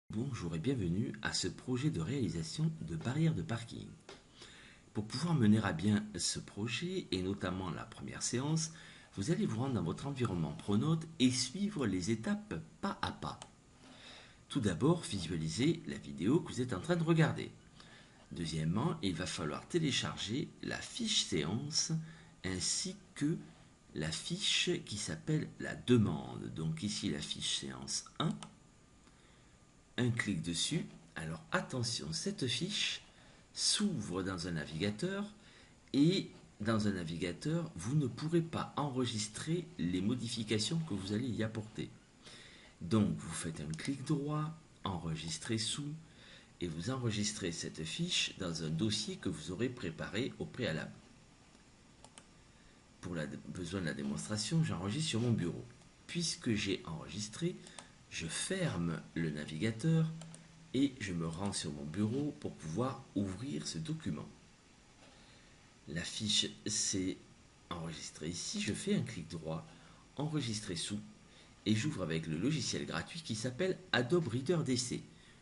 Bonjour et bienvenue à ce projet de réalisation de barrières de parking. Pour pouvoir mener à bien ce projet, et notamment la première séance, vous allez vous rendre dans votre environnement Pronote et suivre les étapes pas à pas. Tout d'abord, visualisez la vidéo que vous êtes en train de regarder. Deuxièmement, il va falloir télécharger la fiche séance ainsi que la fiche qui s'appelle la demande. Donc ici la fiche séance 1. Un clic dessus. Alors attention, cette fiche s'ouvre dans un navigateur et dans un navigateur, vous ne pourrez pas enregistrer les modifications que vous allez y apporter. Donc vous faites un clic droit, enregistrer sous, et vous enregistrez cette fiche dans un dossier que vous aurez préparé au préalable. Pour le besoin de la démonstration, j'enregistre sur mon bureau. Puisque j'ai enregistré, je ferme le navigateur et je me rends sur mon bureau pour pouvoir ouvrir ce document. La fiche s'est enregistrée ici, je fais un clic droit, enregistrer sous, et j'ouvre avec le logiciel gratuit qui s'appelle Adobe Reader DC,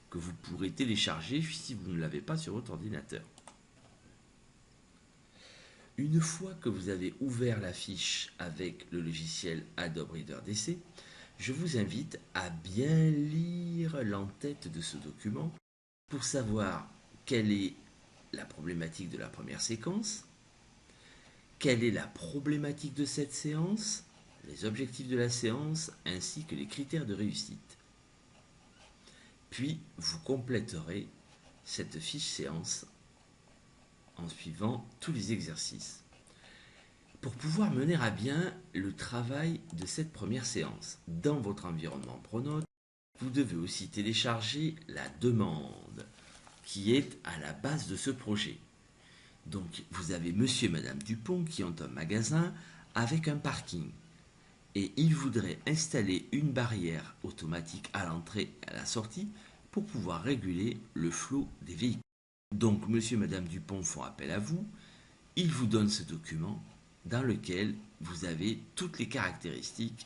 que vous pourrez télécharger si vous ne l'avez pas sur votre ordinateur. Une fois que vous avez ouvert la fiche avec le logiciel Adobe Reader DC, je vous invite à bien lire l'entête de ce document pour savoir quelle est la problématique de la première séquence, quelle est la problématique de cette séance, les objectifs de la séance ainsi que les critères de réussite. Puis vous compléterez cette fiche séance en suivant tous les exercices. Pour pouvoir mener à bien le travail de cette première séance dans votre environnement Pronote, vous devez aussi télécharger la demande qui est à la base de ce projet. Donc vous avez monsieur et madame Dupont qui ont un magasin avec un parking et ils voudraient installer une barrière automatique à l'entrée et à la sortie pour pouvoir réguler le flot des véhicules. Donc monsieur et madame Dupont font appel à vous, ils vous donnent ce document dans lequel vous avez toutes les caractéristiques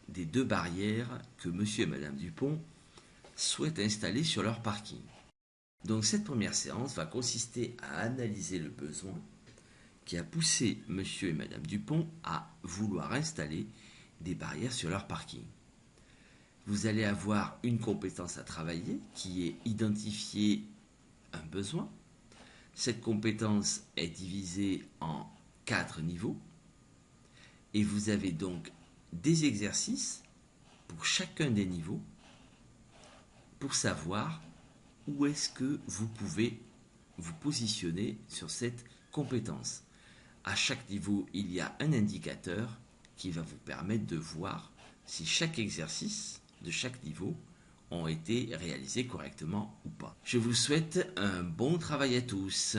des deux barrières que monsieur et madame Dupont souhaitent installer sur leur parking. Donc cette première séance va consister à analyser le besoin qui a poussé monsieur et madame Dupont à vouloir installer des barrières sur leur parking. Vous allez avoir une compétence à travailler qui est identifier un besoin. Cette compétence est divisée en 4 niveaux et vous avez donc des exercices pour chacun des niveaux pour savoir où est-ce que vous pouvez vous positionner sur cette compétence. À chaque niveau, il y a un indicateur qui va vous permettre de voir si chaque exercice de chaque niveau ont été réalisés correctement ou pas. Je vous souhaite un bon travail à tous.